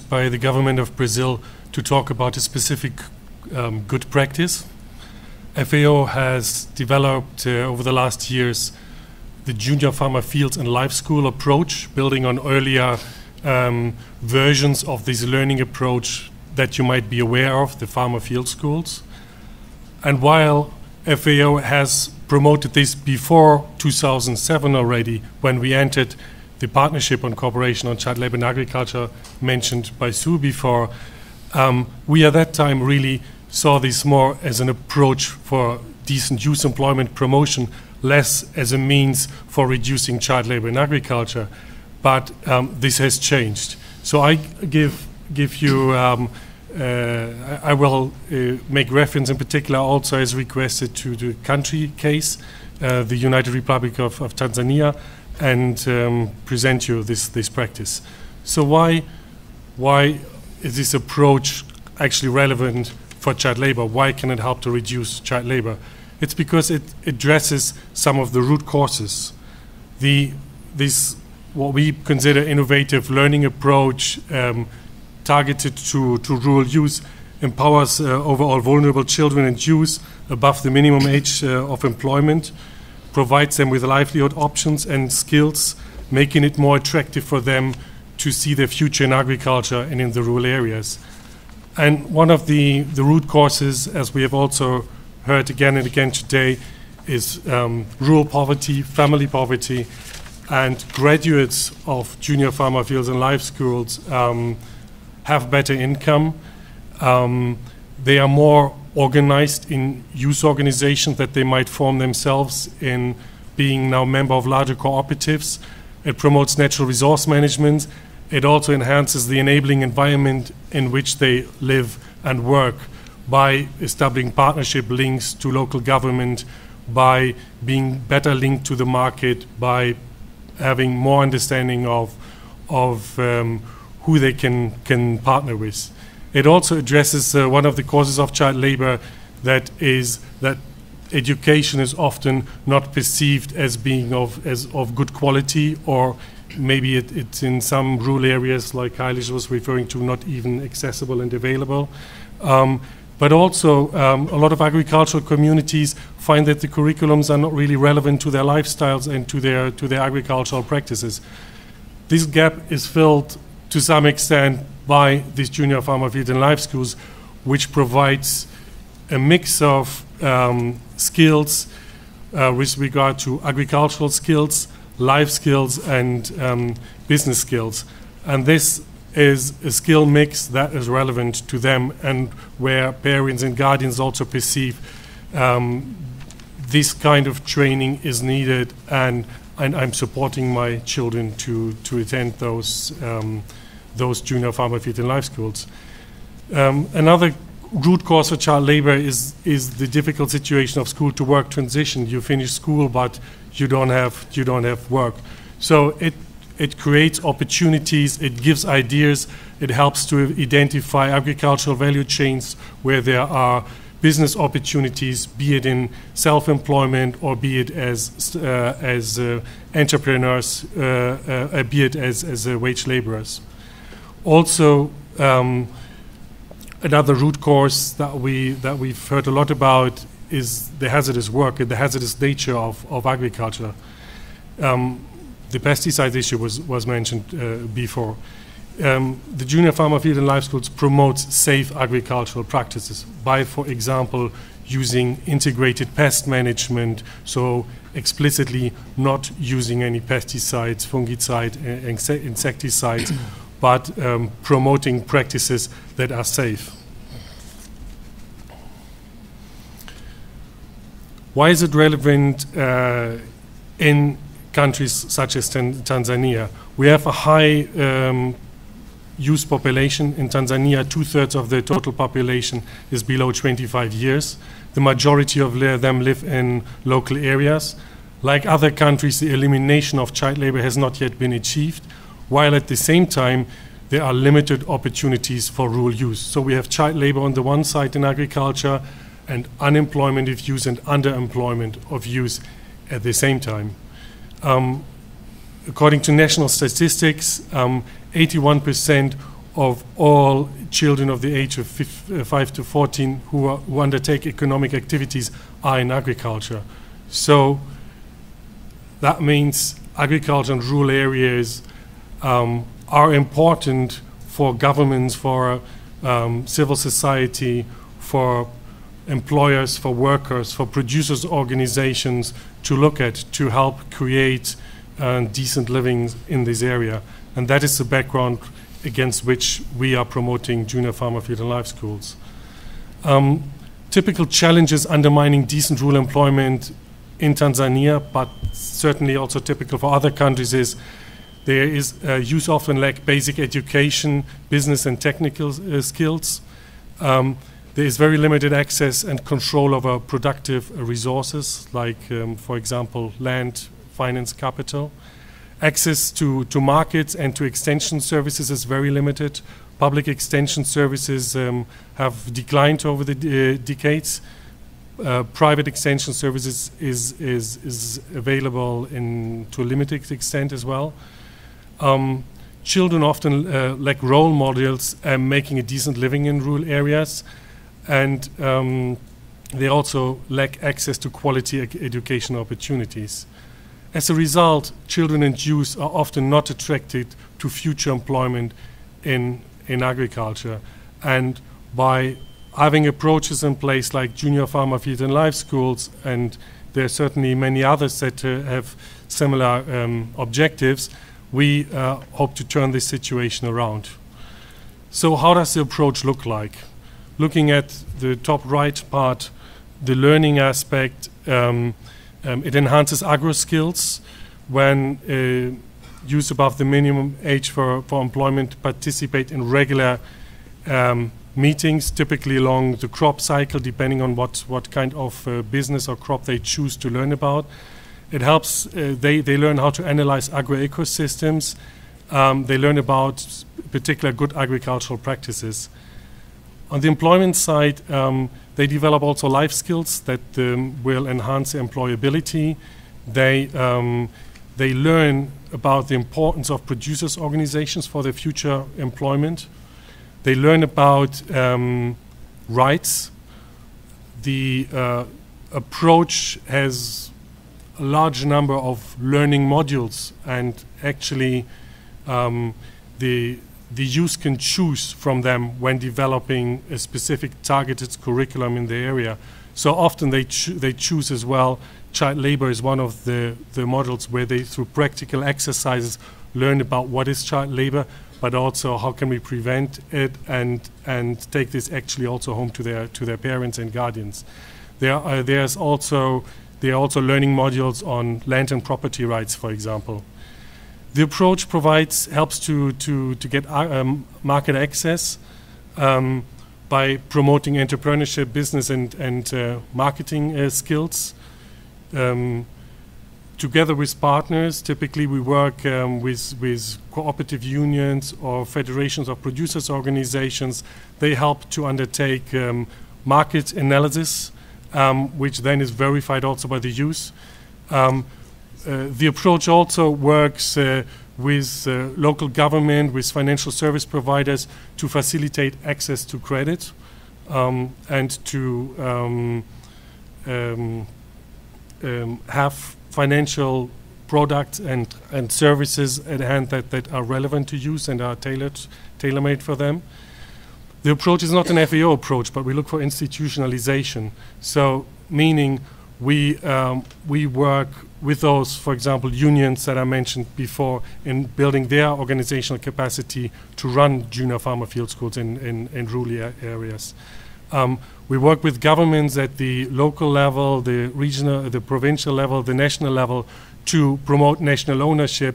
engaged by the government of Brazil to talk about a specific good practice. FAO has developed over the last years the Junior Farmer Fields and Life School approach, building on earlier versions of this learning approach that you might be aware of, the farmer field schools. And while FAO has promoted this before 2007 already, when we entered the partnership on cooperation on child labor in agriculture mentioned by Sue before, we at that time really saw this more as an approach for decent youth employment promotion, less as a means for reducing child labor in agriculture. But this has changed. So I give you, I will make reference in particular also as requested to the country case, the United Republic of Tanzania, and present you this practice. So why is this approach actually relevant for child labor? Why can it help to reduce child labor? It's because it addresses some of the root causes. This what we consider innovative learning approach targeted to rural youth empowers overall vulnerable children and youth above the minimum age of employment, provides them with livelihood options and skills, making it more attractive for them to see their future in agriculture and in the rural areas. And one of the root causes, as we have also heard again and again today, is rural poverty, family poverty, and graduates of junior farmer fields and life schools have better income. They are more organized in youth organizations that they might form themselves in, being now member of larger cooperatives. It promotes natural resource management. It also enhances the enabling environment in which they live and work by establishing partnership links to local government, by being better linked to the market, by having more understanding of who they can partner with. It also addresses one of the causes of child labor, that is that education is often not perceived as being of good quality, or maybe it's in some rural areas, like Eilish was referring to, not even accessible and available. But also a lot of agricultural communities find that the curriculums are not really relevant to their lifestyles and to their agricultural practices. This gap is filled to some extent by these junior farmer field and life schools, which provides a mix of skills with regard to agricultural skills, life skills, and business skills. And this is a skill mix that is relevant to them, and where parents and guardians also perceive this kind of training is needed, and I'm supporting my children to attend those junior farmer field and life schools. Another root cause for child labor is the difficult situation of school to work transition. You finish school, but you don't have work. So it creates opportunities, it gives ideas, it helps to identify agricultural value chains where there are business opportunities, be it in self-employment or be it as entrepreneurs, be it as wage laborers. Also, another root cause that we've heard a lot about is the hazardous work and the hazardous nature of agriculture. The pesticide issue was mentioned before. The junior farmer field and life schools promotes safe agricultural practices by, for example, using integrated pest management, so explicitly not using any pesticides, fungicides, insecticides, but promoting practices that are safe. Why is it relevant in countries such as Tanzania? We have a high youth population in Tanzania. 2/3 of the total population is below 25 years. The majority of them live in local areas. Like other countries, the elimination of child labor has not yet been achieved, while at the same time there are limited opportunities for rural youth. So we have child labor on the one side in agriculture, and unemployment of youth and underemployment of youth at the same time. According to national statistics, 81% of all children of the age of 5 to 14 who undertake economic activities are in agriculture. So that means agriculture and rural areas are important for governments, for civil society, for employers, for workers, for producers' organizations to look at, to help create decent living in this area. And that is the background against which we are promoting junior farmer field and life schools. Typical challenges undermining decent rural employment in Tanzania, but certainly also typical for other countries, is there is youth often lack basic education, business and technical skills. There is very limited access and control over productive resources, like, for example, land, finance, capital. Access to markets and to extension services is very limited. Public extension services have declined over the decades. Private extension services is available to a limited extent as well. Children often lack role models making a decent living in rural areas, and they also lack access to quality education opportunities. As a result, children and youth are often not attracted to future employment in agriculture. And by having approaches in place like junior farmer field and life schools, and there are certainly many others that have similar objectives, we hope to turn this situation around. So how does the approach look like? Looking at the top right part, the learning aspect, it enhances agro skills when youth above the minimum age for employment participate in regular meetings, typically along the crop cycle, depending on what kind of business or crop they choose to learn about. It helps, they learn how to analyze agro-ecosystems. They learn about particular good agricultural practices. On the employment side, they develop also life skills that will enhance their employability. They learn about the importance of producers' organizations for their future employment. They learn about rights. The approach has a large number of learning modules, and actually the youth can choose from them when developing a specific targeted curriculum in the area. So often they choose as well. Child labor is one of the models where they, through practical exercises, learn about what is child labor, but also how can we prevent it, and take this actually also home to their parents and guardians. There are also learning modules on land and property rights, for example. The approach helps to get market access by promoting entrepreneurship, business and marketing skills. Together with partners, typically we work with cooperative unions or federations of producers' organizations. They help to undertake market analysis, which then is verified also by the youth. The approach also works with local government, with financial service providers to facilitate access to credit and to have financial products and services at hand that are relevant to youth and are tailor-made for them. The approach is not an FAO approach, but we look for institutionalization. So meaning we work with those, for example, unions that I mentioned before, in building their organizational capacity to run junior farmer field schools in rural areas. We work with governments at the local level, the regional, the provincial level, the national level, to promote national ownership,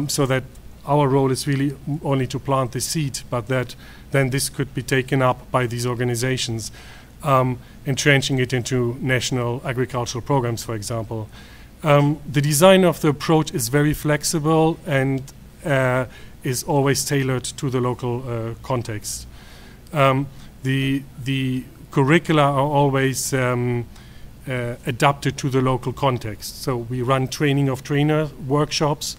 so that our role is really only to plant the seed, but that then this could be taken up by these organizations, entrenching it into national agricultural programs, for example. The design of the approach is very flexible and is always tailored to the local context. The curricula are always adapted to the local context. So we run training of trainer workshops.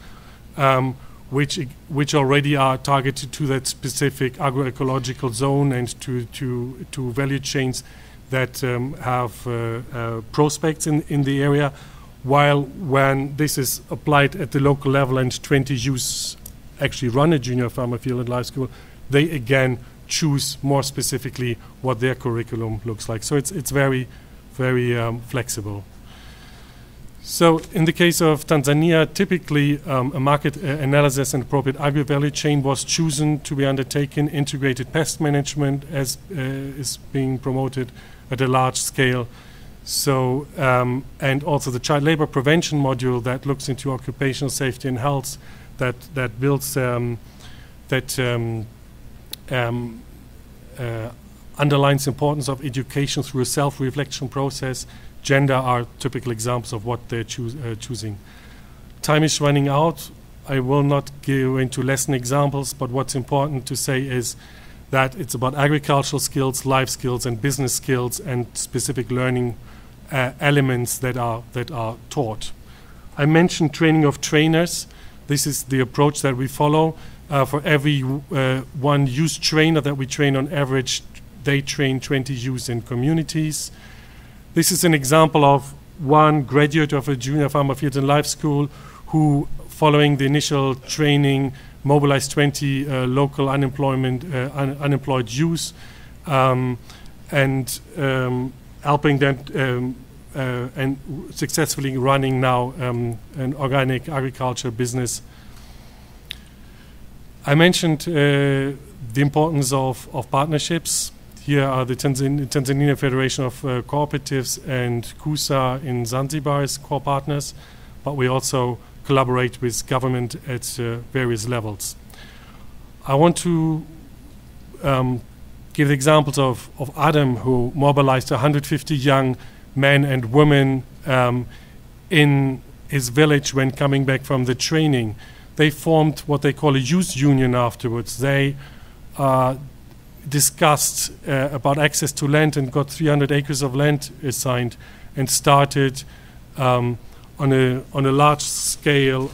which already are targeted to that specific agroecological zone and to value chains that have prospects in the area, while when this is applied at the local level and 20 youths actually run a junior farmer field and life school, they again choose more specifically what their curriculum looks like. So it's very, very flexible. So in the case of Tanzania, typically a market analysis and appropriate agri-value chain was chosen to be undertaken. Integrated pest management as is being promoted at a large scale. So and also the child labor prevention module that looks into occupational safety and health, that builds underlines the importance of education through a self-reflection process. Gender are typical examples of what they're choosing. Time is running out. I will not go into lesson examples, but what's important to say is that it's about agricultural skills, life skills, and business skills, and specific learning elements that are taught. I mentioned training of trainers. This is the approach that we follow. For every one youth trainer that we train, on average, they train 20 youth in communities. This is an example of one graduate of a junior farmer field and life school who, following the initial training, mobilized 20 local unemployed youth and helping them and successfully running now an organic agriculture business. I mentioned the importance of partnerships. Here are the Tanzania Federation of Cooperatives and KUSA in Zanzibar as core partners, but we also collaborate with government at various levels. I want to give the examples of Adam, who mobilized 150 young men and women in his village when coming back from the training. They formed what they call a youth union afterwards. They discussed about access to land and got 300 acres of land assigned and started on a large scale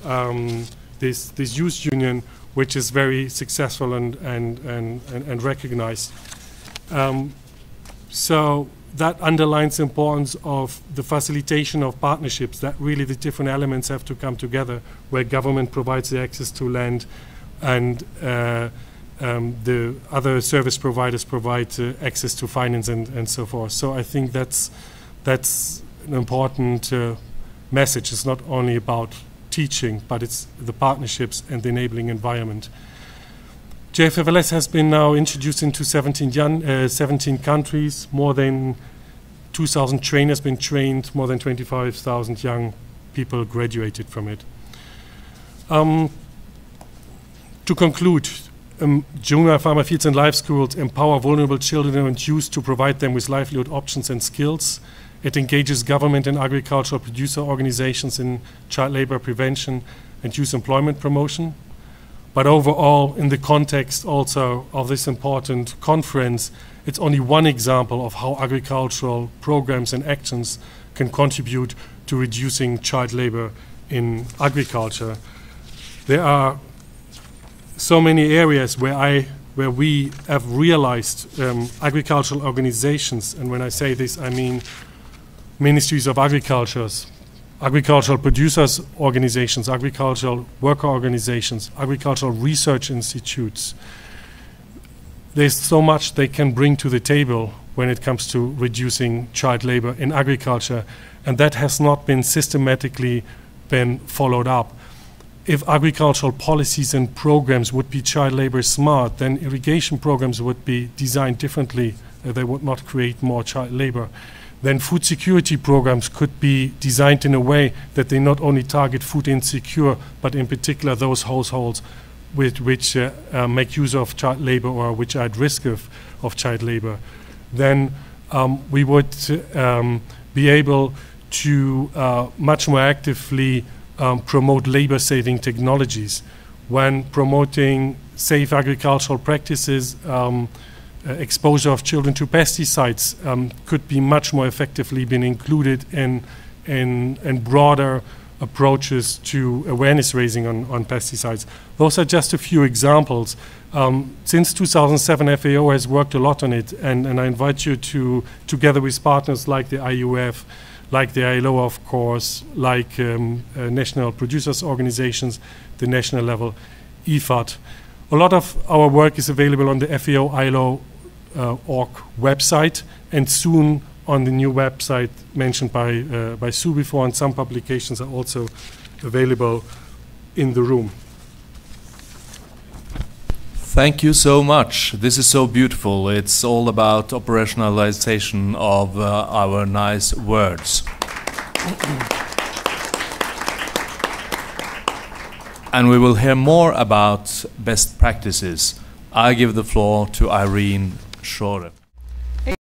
this youth union, which is very successful and recognized. So that underlines the importance of the facilitation of partnerships, that really the different elements have to come together, where government provides the access to land and the other service providers provide access to finance and so forth. So I think that's an important message. It's not only about teaching, but it's the partnerships and the enabling environment. JFFLS has been now introduced into 17 countries. More than 2,000 trainers been trained. More than 25,000 young people graduated from it. To conclude, junior farmer fields and life schools empower vulnerable children and youth to provide them with livelihood options and skills. It engages government and agricultural producer organizations in child labor prevention and youth employment promotion. But overall, in the context also of this important conference, it's only one example of how agricultural programs and actions can contribute to reducing child labor in agriculture. There are so many areas where we have realized agricultural organizations, and when I say this, I mean ministries of agricultures, agricultural producers organizations, agricultural worker organizations, agricultural research institutes. There's so much they can bring to the table when it comes to reducing child labor in agriculture, and that has not been systematically been followed up. If agricultural policies and programs would be child labor smart, then irrigation programs would be designed differently. They would not create more child labor. Then food security programs could be designed in a way that they not only target food insecure, but in particular those households which make use of child labor or which are at risk of child labor. Then we would be able to much more actively promote labor-saving technologies. When promoting safe agricultural practices, exposure of children to pesticides could be much more effectively been included in broader approaches to awareness raising on pesticides. Those are just a few examples. Since 2007, FAO has worked a lot on it, and I invite you to, together with partners like the IUF, like the ILO, of course, like national producers organizations, the national level, IFAD. A lot of our work is available on the FAO ILO org website, and soon on the new website mentioned by Sue before, and some publications are also available in the room. Thank you so much. This is so beautiful. It's all about operationalization of our nice words. And we will hear more about best practices. I give the floor to Irene Schore.